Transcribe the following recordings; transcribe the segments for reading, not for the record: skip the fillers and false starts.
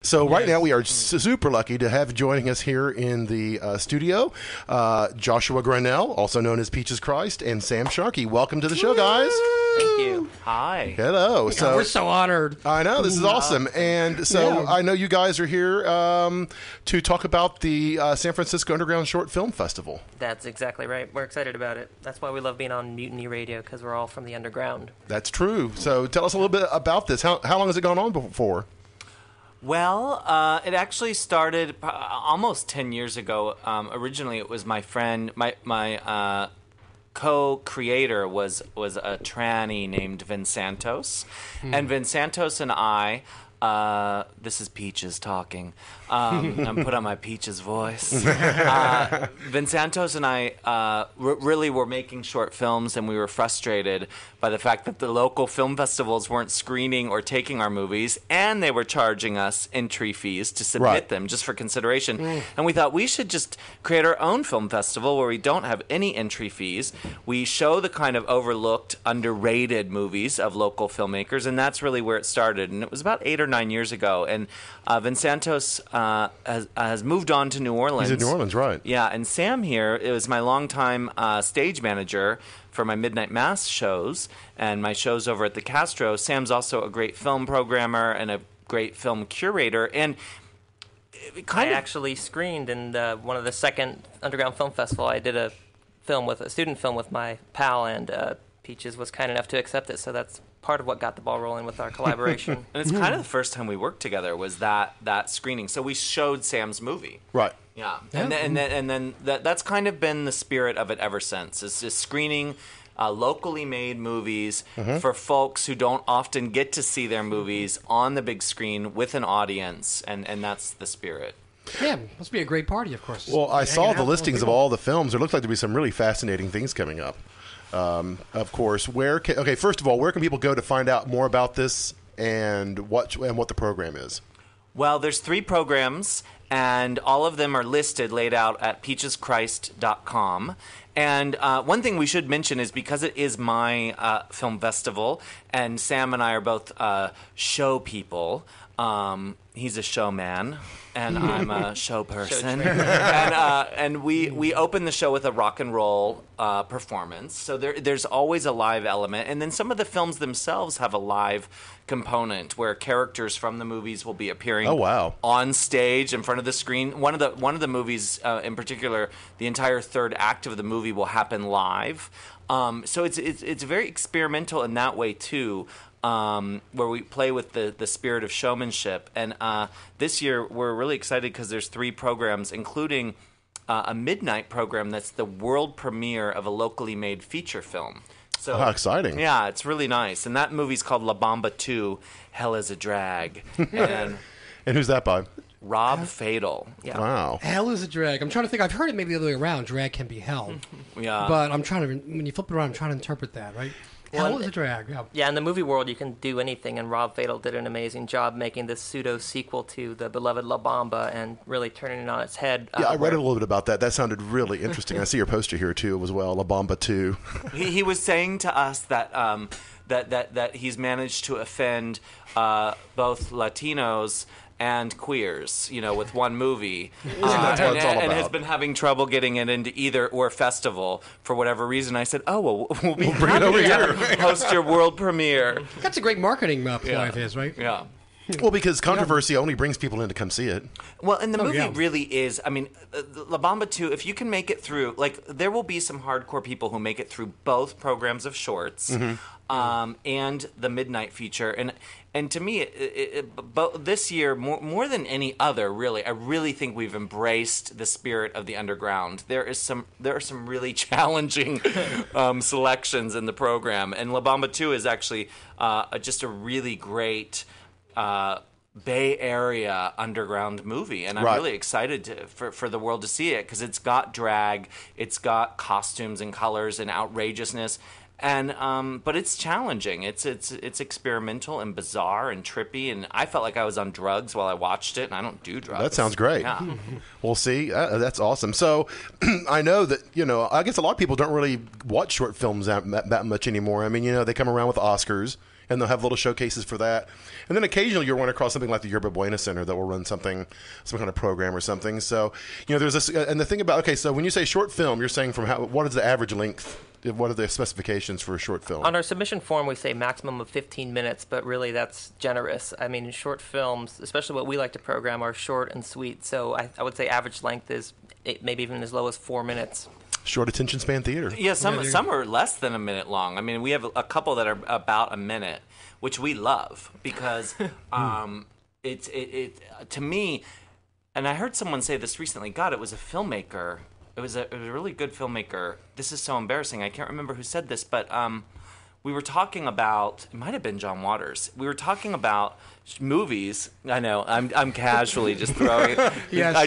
So right now we are super lucky to have joining us here in the studio Joshua Grannell, also known as Peaches Christ, and Sam Sharkey. Welcome to the show, guys. Thank you. Hi. Hello. So we're so honored. I know, this is awesome. And so I know you guys are here to talk about the San Francisco Underground Short Film Festival. That's exactly right. We're excited about it. That's why we love being on Mutiny Radio, because we're all from the underground. That's true. So tell us a little bit about this. How long has it gone on for? Well, it actually started almost 10 years ago. Originally, it was my friend, my co-creator was a tranny named Vincentos. And Vincentos and I, this is Peaches talking. I'm put on my Peaches voice. Vincentos and I really were making short films, and we were frustrated by the fact that the local film festivals weren't screening or taking our movies, and they were charging us entry fees to submit them just for consideration. And we thought we should just create our own film festival where we don't have any entry fees. We show the kind of overlooked, underrated movies of local filmmakers, and that's really where it started. And it was about 8 or 9 years ago. And Vincentos has moved on to New Orleans. He's in New Orleans, right? Yeah, and Sam here is my longtime stage manager for my Midnight Mass shows and my shows over at the Castro. Sam's also a great film programmer and a great film curator. And I actually screened in one of the second Underground Film Festival. I did a student film with my pal, and Peaches was kind enough to accept it, so that's part of what got the ball rolling with our collaboration. And it's kind of the first time we worked together was that screening. So we showed Sam's movie. Right. Yeah. And then that's kind of been the spirit of it ever since. It's just screening locally made movies for folks who don't often get to see their movies on the big screen with an audience, and that's the spirit. Yeah, must be a great party, of course. Well, I saw the listings of all the films. There looked like there'd be some really fascinating things coming up. Of course, first of all, where can people go to find out more about this and what the program is? Well, there's 3 programs, and all of them are laid out at peacheschrist.com. And one thing we should mention is because it is my film festival, and Sam and I are both show people. He's a showman, and I'm a show person. And we open the show with a rock and roll performance. So there's always a live element. And then some of the films themselves have a live component where characters from the movies will be appearing on stage in front of the screen. One of the movies in particular, the entire third act of the movie will happen live. So it's very experimental in that way too. Where we play with the spirit of showmanship. And this year we're really excited because there's 3 programs, including a midnight program that's the world premiere of a locally made feature film. So, how exciting. Yeah, it's really nice. And that movie's called La Bamba 2, Hell is a Drag. And who's that by? Rob Fatal. Yeah. Wow. Hell is a drag. I'm trying to think. I've heard it maybe the other way around. Drag can be hell. Yeah. But I'm trying to, when you flip it around, I'm trying to interpret that, right? Hell is a drag, Yeah, in the movie world, you can do anything, and Rob Fatal did an amazing job making this pseudo-sequel to the beloved La Bamba and really turning it on its head. Yeah, I read a little bit about that. That sounded really interesting. I see your poster here, too, as well, La Bamba 2. He was saying to us that that he's managed to offend both Latinos and queers, with one movie, and has been having trouble getting it into either or festival for whatever reason. I said, we'll bring it over here, host your world premiere. That's a great marketing ploy of his, right? Yeah. Well, because controversy only brings people in to come see it. Well, and the movie really is, La Bamba 2, if you can make it through, there will be some hardcore people who make it through both programs of shorts and the midnight feature. And to me, this year, more than any other, really, I really think we've embraced the spirit of the underground. There are some really challenging selections in the program, and La Bamba 2 is actually just a really great Bay Area underground movie, and I'm really excited for the world to see it because it's got drag, it's got costumes and colors and outrageousness. And but it's challenging. It's experimental and bizarre and trippy. And I felt like I was on drugs while I watched it. And I don't do drugs. That sounds great. Yeah. Well, see, that's awesome. So I know that I guess a lot of people don't really watch short films that much anymore. I mean, they come around with Oscars. and they'll have little showcases for that. And then occasionally you'll run across something like the Yerba Buena Center that will run some kind of program or something. So, there's this, and the thing about, okay, so when you say short film, you're saying what is the average length? What are the specifications for a short film? On our submission form, we say maximum of 15 minutes, but really that's generous. I mean, short films, especially what we like to program, are short and sweet. So I would say average length is maybe even as low as 4 minutes. Short attention span theater. Yeah, some are less than a minute long. I mean, we have a couple that are about a minute, which we love because it's to me, and I heard someone say this recently. God, it was a filmmaker. It was a really good filmmaker. This is so embarrassing. I can't remember who said this, but we were talking about, it might have been John Waters. We were talking about movies. I know. I'm casually just throwing. Yes. I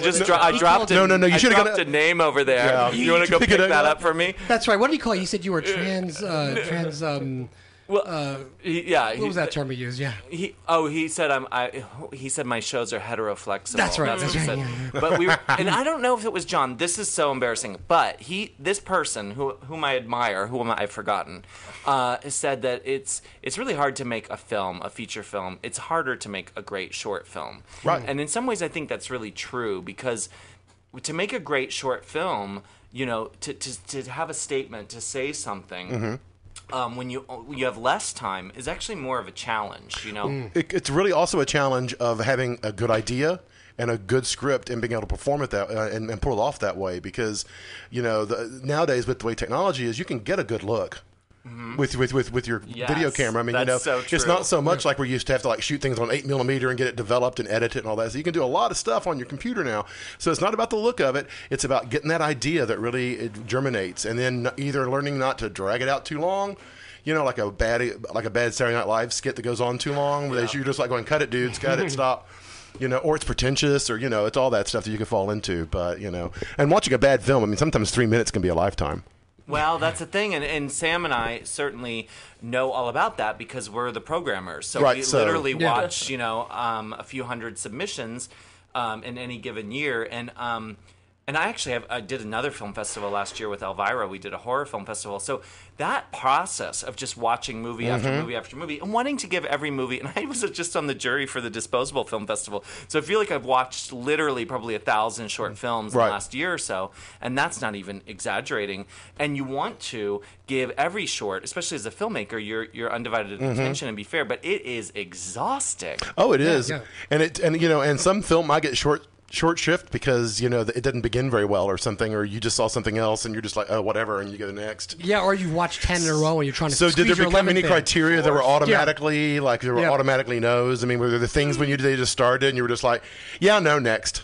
dropped No, you should have dropped a name over there. Yeah. You want to go pick that up for me? That's right. What did he call it? You said you were trans. What was that term he used? Yeah. He said he said my shows are heteroflexible. That's right. That's what he said. But and I don't know if it was John. This is so embarrassing. But this person whom I admire, whom I've forgotten, said that it's really hard to make a feature film. It's harder to make a great short film. Right. And in some ways, I think that's really true because to make a great short film, to have a statement, to say something. Mm-hmm. When you have less time is actually more of a challenge, It's really also a challenge of having a good idea and a good script and being able to perform it that and pull it off that way because, nowadays with the way technology is, you can get a good look. Mm-hmm. With your video camera. I mean, so it's not so much like we used to have to shoot things on 8mm and get it developed and edit it and all that. So you can do a lot of stuff on your computer now. So it's not about the look of it. It's about getting that idea that really it germinates, and then either learning not to drag it out too long. Like a bad Saturday Night Live skit that goes on too long. Where you're just going, cut it, dudes, cut it, stop. Or it's pretentious, or it's all that stuff that you can fall into. But and watching a bad film, I mean, sometimes 3 minutes can be a lifetime. Well, that's the thing, and Sam and I certainly know all about that because we're the programmers. So we literally watch, a few hundred submissions in any given year, and I actually I did another film festival last year with Elvira. We did a horror film festival. So that process of just watching movie after movie after movie and wanting to give every movie, and I was just on the jury for the Disposable Film Festival. So I feel like I've watched literally probably 1,000 short films in the last year or so, and that's not even exaggerating. And you want to give every short, especially as a filmmaker, your undivided attention and be fair, but it is exhausting. Oh, it is. Yeah. And some film I get short shift because it doesn't begin very well or something, or you just saw something else and you're just like, oh, whatever, and you go next. Yeah, or you watch 10 in a row and you're trying to. So did there become any criteria that were automatically automatically no's? I mean, were there the things when they just started and you were just like, yeah, no, next?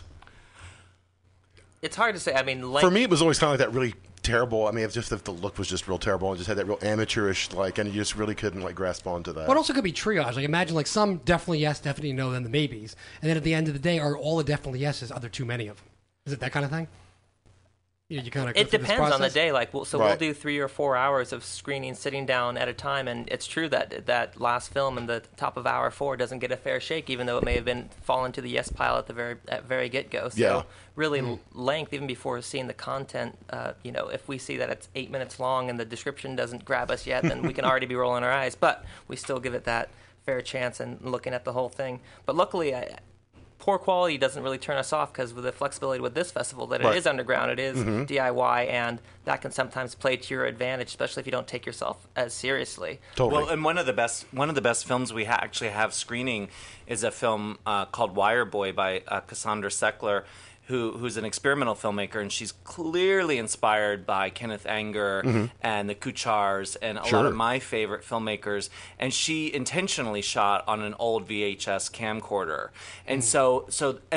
It's hard to say. I mean, for me, it was always kind of like that really terrible. I mean, it's just if the look was just real terrible and just had that real amateurish and you just really couldn't grasp onto that. But also could be triage. Imagine some definitely yes, definitely no, then the maybes, and then at the end of the day, are all the definitely yeses? Are there too many of them? Is it that kind of thing? You kind of. It depends on the day. We'll do 3 or 4 hours of screening, sitting down at a time, and it's true that last film in the top of hour 4 doesn't get a fair shake, even though it may have fallen to the yes pile at the very get go. So really, length, even before seeing the content, if we see that it's 8 minutes long and the description doesn't grab us yet, then we can already be rolling our eyes. But we still give it that fair chance and looking at the whole thing. But luckily, poor quality doesn't really turn us off because with the flexibility with this festival that it is underground, it is DIY, and that can sometimes play to your advantage, especially if you don't take yourself as seriously. Totally. Well, and one of the best films we actually have screening is a film called Wire Boy by Cassandra Seckler, who's an experimental filmmaker, and she's clearly inspired by Kenneth Anger and the Kuchars and a lot of my favorite filmmakers. And she intentionally shot on an old VHS camcorder, and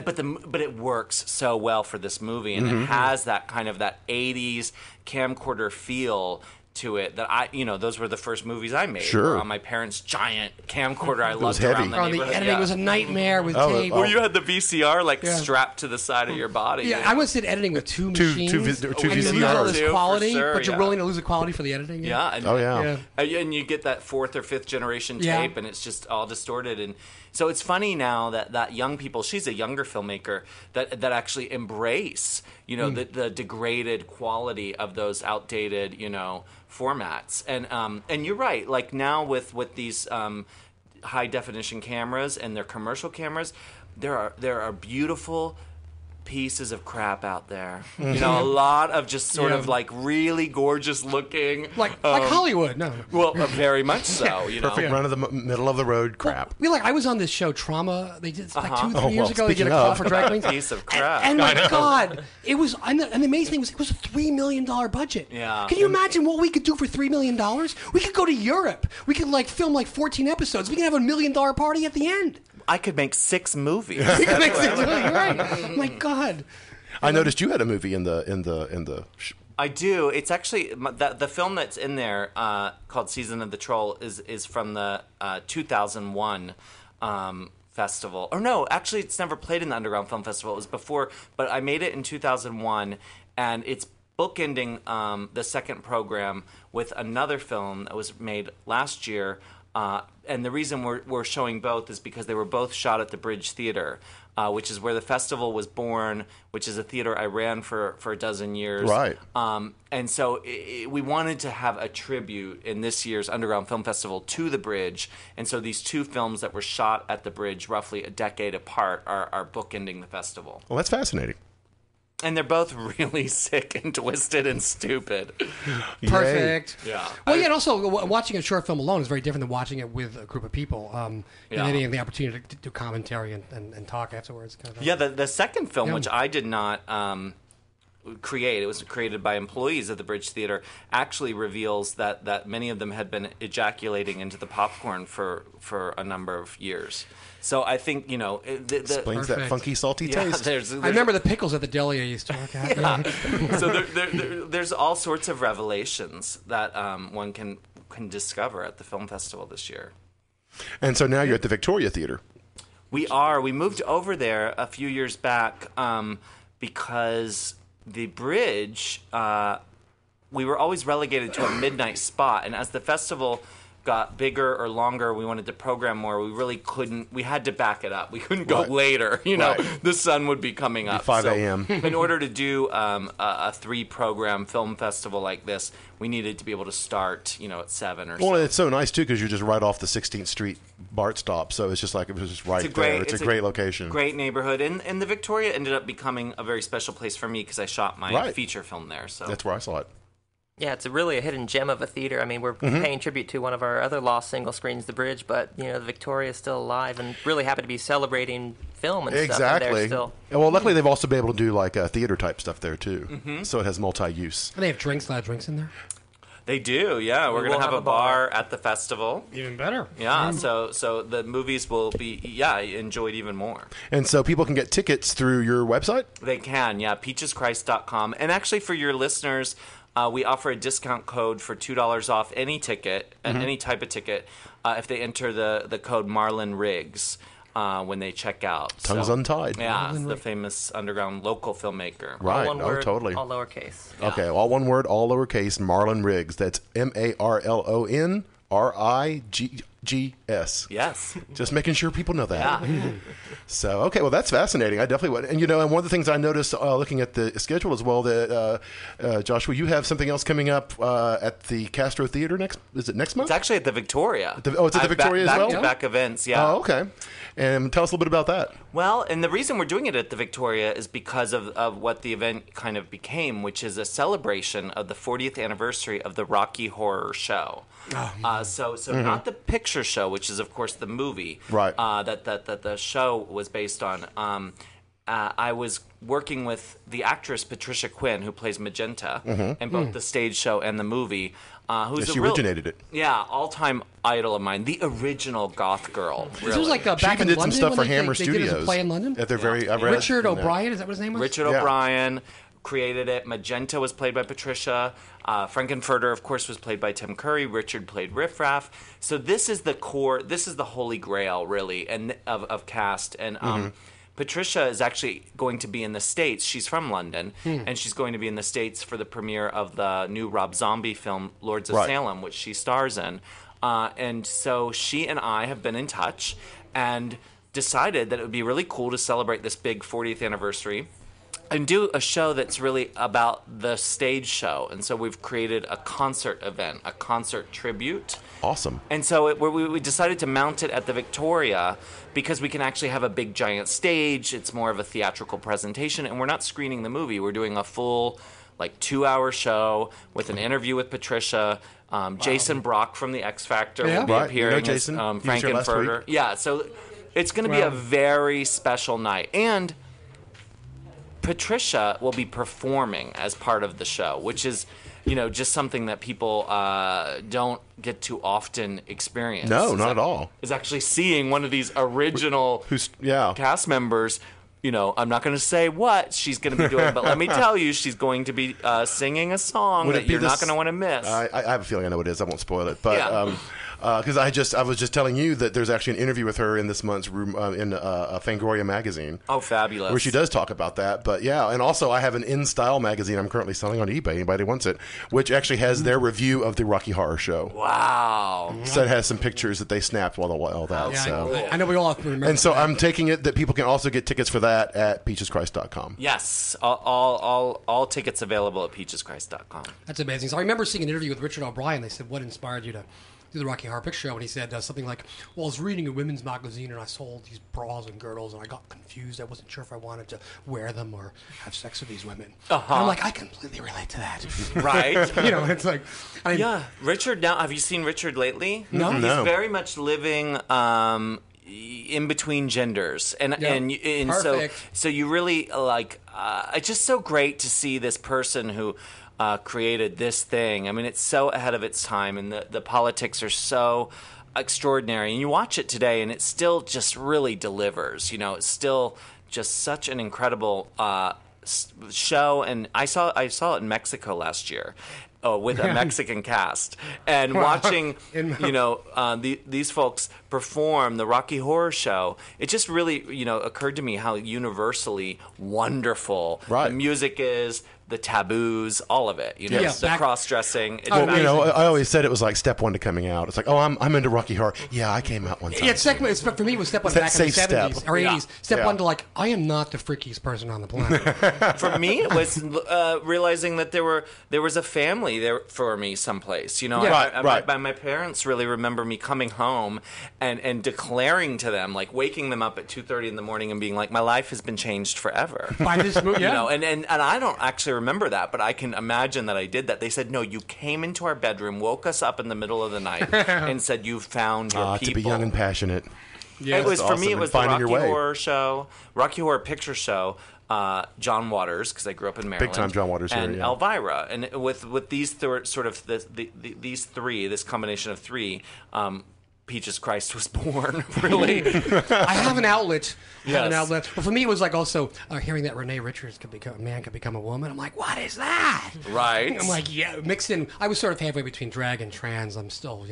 but it works so well for this movie, and it has that kind of that 80s camcorder feel to it that those were the first movies I made. Sure. On my parents' giant camcorder I loved heavy. around the neighborhood. The editing was a nightmare with tape. Well, you had the VCR strapped to the side of your body. Yeah, I was editing with two machines. Two and you lose all this quality, but you're willing to lose the quality for the editing. Yeah. And you get that 4th or 5th generation tape, and it's just all distorted. And So it's funny now that young people, she's a younger filmmaker, that actually embrace, the degraded quality of those outdated, formats. And you're right. Like now with these high definition cameras and their commercial cameras, there are beautiful pieces of crap out there. A lot of just sort of like really gorgeous looking, like Hollywood. No. Well, very much so. Perfect run of the middle of the road crap. Well, I was on this show Trauma. They did like 2-3 years ago. They did a speaking call of. for drag queens. Piece of crap. And my God, it was. And the amazing thing was, it was a $3 million budget. Yeah. Can you imagine what we could do for $3 million? We could go to Europe. We could film 14 episodes. We can have $1 million party at the end. I could make 6 movies. You can make 6 movies, right? My God. I noticed you had a movie in the. I do. It's actually the film that's in there called Season of the Troll is from the 2001 festival. Or no, actually, it's never played in the Underground Film Festival. It was before, but I made it in 2001, and it's bookending the second program with another film that was made last year. And the reason we're showing both is because they were both shot at the Bridge Theater, which is where the festival was born, which is a theater I ran for a dozen years. Right. And so we wanted to have a tribute in this year's Underground Film Festival to the Bridge. And so these two films that were shot at the Bridge roughly a decade apart are bookending the festival. Well, that's fascinating. And they're both really sick and twisted and stupid. Perfect. Yeah. Well, yeah, and also watching a short film alone is very different than watching it with a group of people. And then having the opportunity to do commentary and talk afterwards. Kind of thing. Yeah, the second film, which I did not create, it was created by employees of the Bridge Theater, actually reveals that many of them had been ejaculating into the popcorn for a number of years. So I think, Explains that funky, salty taste. There's I remember the pickles at the deli I used to work at. Yeah. So there's all sorts of revelations that one can discover at the film festival this year. And so now you're at the Victoria Theater. We are. We moved over there a few years back because the Bridge, we were always relegated to a midnight spot. And as the festival got bigger or longer, we wanted to program more, we really couldn't, we had to back it up. We couldn't go later, the sun would be coming up. 5 a.m. So in order to do a 3-program film festival like this, we needed to be able to start, at 7 or so. Well, it's so nice, too, because you're just right off the 16th Street BART stop, so it's just like it was just right there. It's a great location. Great neighborhood. And the Victoria ended up becoming a very special place for me because I shot my feature film there. So that's where I saw it. Yeah, it's really a hidden gem of a theater. I mean, we're paying tribute to one of our other lost single screens, The Bridge, but, the Victoria is still alive and really happy to be celebrating film and stuff in there still. Well, luckily they've also been able to do like theater-type stuff there, too. So it has multi-use. And they have drinks, a lot of drinks in there? They do, yeah. We're going to have a bar at the festival. Even better. Yeah, so the movies will be, enjoyed even more. And so people can get tickets through your website? They can, yeah, peacheschrist.com. And actually for your listeners, we offer a discount code for $2 off any ticket, any type of ticket, if they enter the code Marlin Riggs when they check out. Tongues untied. Yeah, the famous underground local filmmaker. Right. All one word, totally. all lowercase. Yeah. Okay, all one word, all lowercase, Marlin Riggs. That's MarlonRigs. Yes. Just making sure people know that. Yeah. So, okay, well, that's fascinating. I definitely would. And, and one of the things I noticed looking at the schedule as well, that, Joshua, you have something else coming up at the Castro Theater next month? It's actually at the Victoria. It's at the Victoria as well? Back-to-back events, yeah. Oh, okay. And tell us a little bit about that. Well, and the reason we're doing it at the Victoria is because of what the event kind of became, which is a celebration of the 40th anniversary of the Rocky Horror Show. So not the picture show, which is, of course, the movie that the show was based on. I was working with the actress Patricia Quinn, who plays Magenta, in both the stage show and the movie. She originated it. Yeah, all-time idol of mine, the original goth girl. Really. This was like back she even in did London some stuff for they Hammer did Studios. a play in London. At their Richard O'Brien, is that what his name was? Richard O'Brien created it. Magenta was played by Patricia. Frankenfurter, of course, was played by Tim Curry. Richard played Riff Raff. So this is the core. This is the holy grail, really, and of cast. And Patricia is actually going to be in the States. She's from London, and she's going to be in the States for the premiere of the new Rob Zombie film, Lords of Salem, which she stars in. And so she and I have been in touch, and decided that it would be really cool to celebrate this big 40th anniversary and do a show that's really about the stage show. And so we've created a concert event, a concert tribute. Awesome. And so we decided to mount it at the Victoria because we can actually have a big giant stage. It's more of a theatrical presentation, and we're not screening the movie. We're doing a full 2-hour show with an interview with Patricia. Jason Brock from the X Factor will be appearing. Jason. As Frankenfurter. Yeah, so it's going to be a very special night. And Patricia will be performing as part of the show, which is, just something that people don't get to often experience. No, not at all. Is actually seeing one of these original cast members. I'm not going to say what she's going to be doing, but let me tell you, she's going to be singing a song that you're not going to want to miss. I have a feeling I know what it is. I won't spoil it, but because I was just telling you that there's actually an interview with her in this month's room in Fangoria magazine. Oh, fabulous! Where she does talk about that. But and also I have an In Style magazine I'm currently selling on eBay. Anybody wants it? Which actually has their review of the Rocky Horror Show. Wow! So it has some pictures that they snapped while all that. Yeah, so I know we all have to remember. And so I'm taking it that people can also get tickets for that at peacheschrist.com. Yes, all tickets available at peacheschrist.com. That's amazing. So I remember seeing an interview with Richard O'Brien. They said, "What inspired you to do the Rocky Horror Picture Show?" And he said something like, "Well, I was reading a women's magazine and I saw these bras and girdles and I got confused. I wasn't sure if I wanted to wear them or have sex with these women." And I'm like, I completely relate to that. Right? It's like, Richard. Now, have you seen Richard lately? No. He's very much living in between genders, and so you really it's just so great to see this person who created this thing. I mean, it's so ahead of its time, and the politics are so extraordinary. And you watch it today, and it still just really delivers. It's still just such an incredible show. And I saw it in Mexico last year. With a Mexican cast, and watching these folks perform the Rocky Horror Show, it just really occurred to me how universally wonderful the music is, the taboos, all of it. The cross-dressing. I always said it was like step one to coming out. It's like, I'm into Rocky Horror. Yeah, I came out one time. Yeah, for me, it was step one back in the 70s or 80s. Step one to I am not the freakiest person on the planet. For me, it was realizing that there was a family there for me someplace. My parents really remember me coming home and declaring to them, waking them up at 2:30 in the morning and being like, my life has been changed forever. By this movie, and I don't actually remember that, but I can imagine that I did that. They said, no, you came into our bedroom, woke us up in the middle of the night, and said you found your people. To be young and passionate. Yeah, it was awesome. For me. It was the Rocky Horror Show, Rocky Horror Picture Show. John Waters, because I grew up in Maryland, big time John Waters, and Elvira, and with these these three, this combination of three. Peaches Christ was born, really. I have an outlet. But for me, it was also hearing that Renee Richards could become a woman. I'm like, what is that? Right. I'm like, mixed in. I was sort of halfway between drag and trans. I'm still,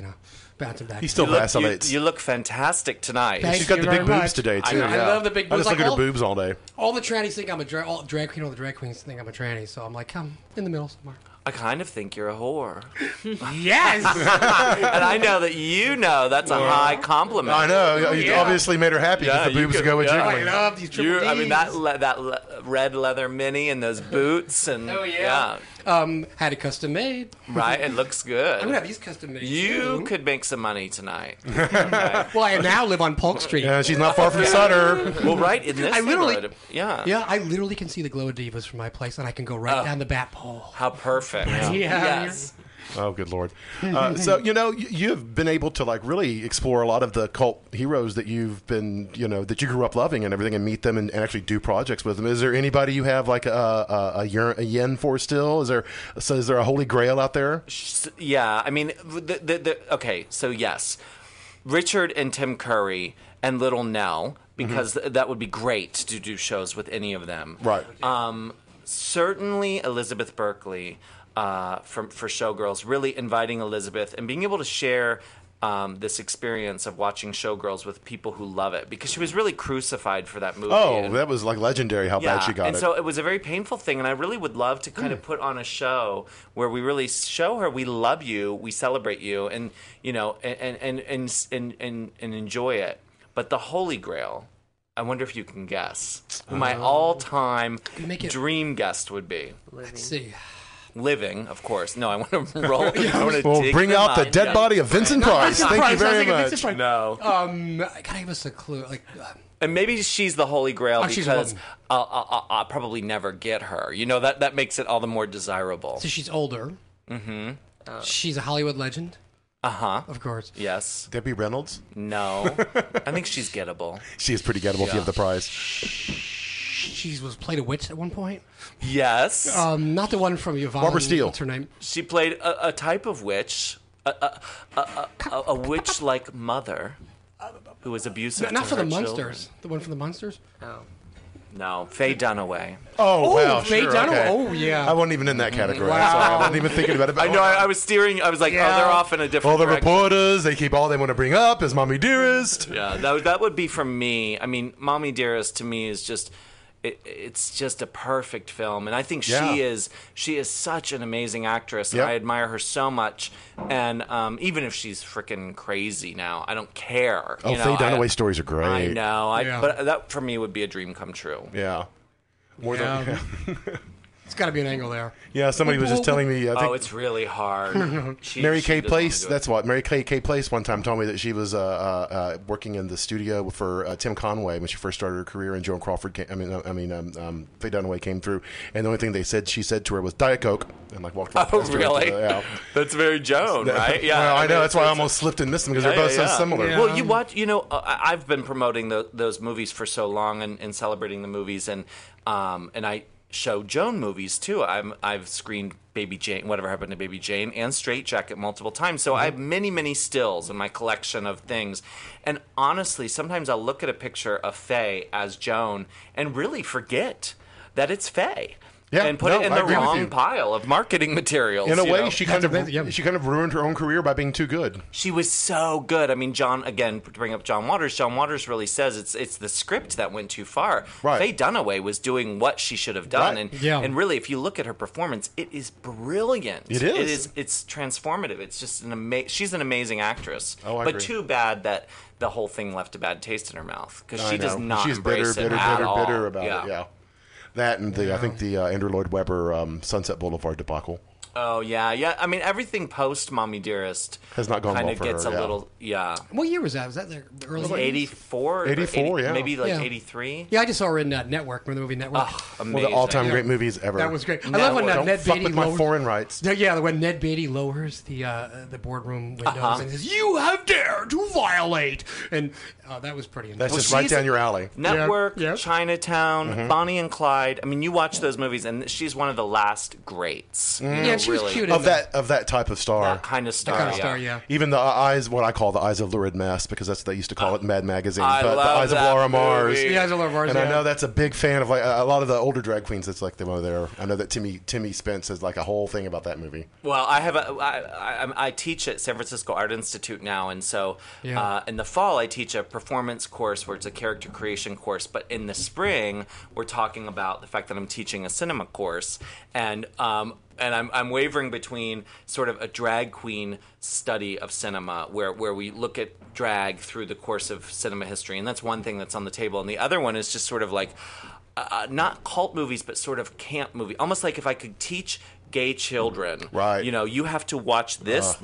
bouncing back. He still vacillates. You look fantastic tonight. Thank She's got the big boobs today, too. I love the big boobs. I just look at her boobs all day. All the trannies think I'm a drag. All drag queens think I'm a tranny. So I'm like, I'm in the middle somewhere. I kind of think you're a whore. Yes! And I know that that's a high compliment. I know. You obviously made her happy because the boobs go with jiggling. I love these triple Ds. I mean, that red leather mini and those boots. And had it custom made. Right, it looks good. I'm going to have these custom made. You could make some money tonight. Okay. Well, I now live on Polk Street. Yeah, she's not far from Sutter. Well, right, in this neighborhood. Yeah, I literally can see the Glow Divas from my place, and I can go right down the bat pole. How perfect. Yeah. Yes. Oh, good Lord. So, you've been able to really explore a lot of the cult heroes that you've been, that you grew up loving and everything, and meet them and actually do projects with them. Is there anybody you have a yen for still? Is there a holy grail out there? Yeah. I mean, okay. So yes, Richard and Tim Curry and Little Nell, because that would be great to do shows with any of them. Right. Certainly Elizabeth Berkley. For Showgirls, really inviting Elizabeth and being able to share this experience of watching Showgirls with people who love it, because she was really crucified for that movie. Oh, that was legendary how bad she got it. And so it was a very painful thing, and I really would love to kind of put on a show where we really show her we love you, we celebrate you, and and enjoy it. But the Holy Grail, I wonder if you can guess who my all-time dream guest would be. Let's see. Living, of course. No, I want to roll. Well, bring out the dead body of Vincent Price. Thank you very much. No. Gotta give us a clue. And maybe she's the Holy Grail she's because I'll probably never get her. You know, that makes it all the more desirable. So she's older. Mm-hmm. She's a Hollywood legend. Uh-huh. Of course. Yes. Debbie Reynolds? No. I think she's gettable. She is pretty gettable if you have the prize. She played a witch at one point. Yes. Not the one from Yvonne. Barbara Steele. What's her name? She played a type of witch, a witch-like mother who was abusive to Not for her the children. Munsters. The one from the Munsters? Oh. No, Faye Dunaway. Oh, wow, Faye sure. Dunaway. Okay. Oh, yeah. I wasn't even in that category. Wow. Sorry, I wasn't even thinking about it. I know. I was steering. I was like, Yeah. oh, they're off in a different All the direction. reporters, they keep all they want to bring up is Mommy Dearest. Yeah, that would be from me. I mean, Mommy Dearest to me is just it's just a perfect film, and I think Yeah. she is such an amazing actress. Yep. And I admire her so much, and even if she's freaking crazy now, I don't care. Oh, you know, Faye Dunaway stories are great. I know, Yeah. but that for me would be a dream come true. Yeah. More Yeah. than It's got to be an angle there. yeah. Somebody was just telling me. I think It's really hard. Mary Kay doesn't Place. do it. That's what Mary Kay Place one time told me that she was working in the studio for Tim Conway when she first started her career, and Joan Crawford came. Faye Dunaway came through, and the only thing she said to her was Diet Coke, and like walked. Oh, past her really? into the- yeah. That's very Joan, right? Yeah. Well, I know. mean, That's why I it's- almost slipped and missed them because they're both so similar. Yeah. Well, you watch. You know, I've been promoting those movies for so long and celebrating the movies, and I show Joan movies too. I've screened Baby Jane, Whatever Happened to Baby Jane, and Straight Jacket multiple times. So I have many stills in my collection of things. And honestly, sometimes I'll look at a picture of Faye as Joan and really forget that it's Faye. Yeah, and put no, it in I the agree with wrong you. pile of marketing materials. In a you way, know? she kind of ruined her own career by being too good. She was so good. I mean, John, again, to bring up John Waters really says it's the script that went too far. Right. Faye Dunaway was doing what she should have done. Right. And really, if you look at her performance, it is brilliant. It is. It's transformative. It's just she's an amazing actress. Oh, I but agree. too bad that the whole thing left a bad taste in her mouth because she I does know. not She's embrace it at all. bitter about it. Yeah. That and I think the Andrew Lloyd Webber Sunset Boulevard debacle. Oh yeah. I mean, everything post Mommy Dearest has not gone kind well of for gets her. a little What year was that? Was that the early 80s? 84? 84, yeah. Maybe like Yeah. 83? Yeah, I just saw her in Network. Remember the movie Network? Amazing. One of the all-time great movies ever. That was great. I No, love when Don't Ned fuck Beatty with my lowers. foreign rights. Yeah, when Ned Beatty lowers the boardroom windows and says, "You have dared to violate," and that was pretty. That's intense. just right she's- down your alley. Network, Yeah. Chinatown, Bonnie and Clyde. I mean, you watch those movies, and she's one of the last greats. You know, Yeah, she was really. cute. Of that type of star. That kind of star. That kind of star, yeah. Even the eyes, what I call the eyes of lurid mess, because that's what they used to call it in Mad Magazine. I But the love eyes of that Laura Mars. movie. The Eyes of Laura Mars, And I yeah. know that's a big fan of like a lot of the older drag queens. That's like the one there. I know that Timmy Spence has like a whole thing about that movie. Well, I teach at San Francisco Art Institute now, and so Yeah. in the fall I teach a performance course where it's a character creation course. But in the spring, we're talking about the fact that I'm teaching a cinema course, and I'm wavering between sort of a drag queen study of cinema, where we look at drag through the course of cinema history, and that's one thing that's on the table, and the other one is just sort of like not cult movies, but sort of camp movie, almost like if I could teach gay children, Right. You know, you have to watch this,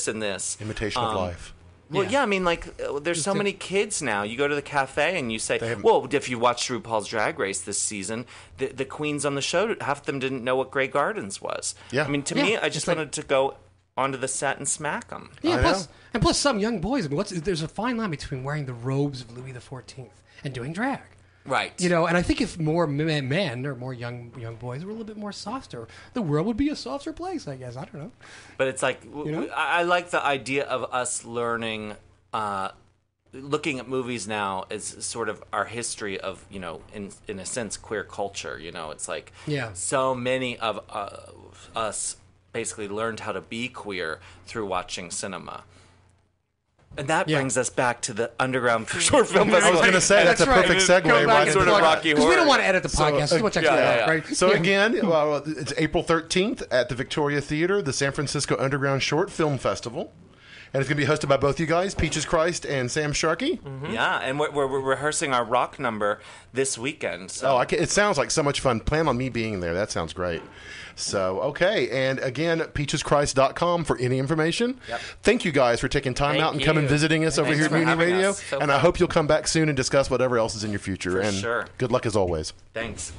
and this. Imitation of Life. Well, Yeah. yeah, I mean, like, there's so many kids now. You go to the cafe and you say, well, if you watched RuPaul's Drag Race this season, the queens on the show, half of them didn't know what Grey Gardens was. Yeah. I mean, to Yeah, me, I just it's like- wanted to go onto the set and smack them. Yeah, I plus some young boys. I mean, there's a fine line between wearing the robes of Louis XIV and doing drag. Right. You know, and I think if more men or more young boys were a little bit more softer, the world would be a softer place, I guess. I don't know. But it's like, know? I like the idea of us learning, looking at movies now as sort of our history of, you know, in a sense, queer culture. You know, it's like so many of us basically learned how to be queer through watching cinema. And that brings us back to the Underground Short Film Festival. I was going to say that's a perfect segue. Go back Right and sort into of that. Rocky Because we Horror. don't want to edit the podcast. Too much extra work, right? So again, it's April 13th at the Victoria Theater, the San Francisco Underground Short Film Festival. And it's going to be hosted by both you guys, Peaches Christ and Sam Sharkey. Mm-hmm. Yeah, and we're rehearsing our rock number this weekend. So. It sounds like so much fun. Plan on me being there. That sounds great. So, okay. And again, peacheschrist.com for any information. Yep. Thank you guys for taking time out and coming visiting us over Thanks here at for Mutiny having Radio. us. And I hope you'll come back soon and discuss whatever else is in your future. For and sure. Good luck as always. Thanks.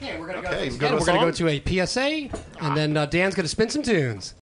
Okay, we're going to Okay, go to a PSA, and then Dan's going to spin some tunes.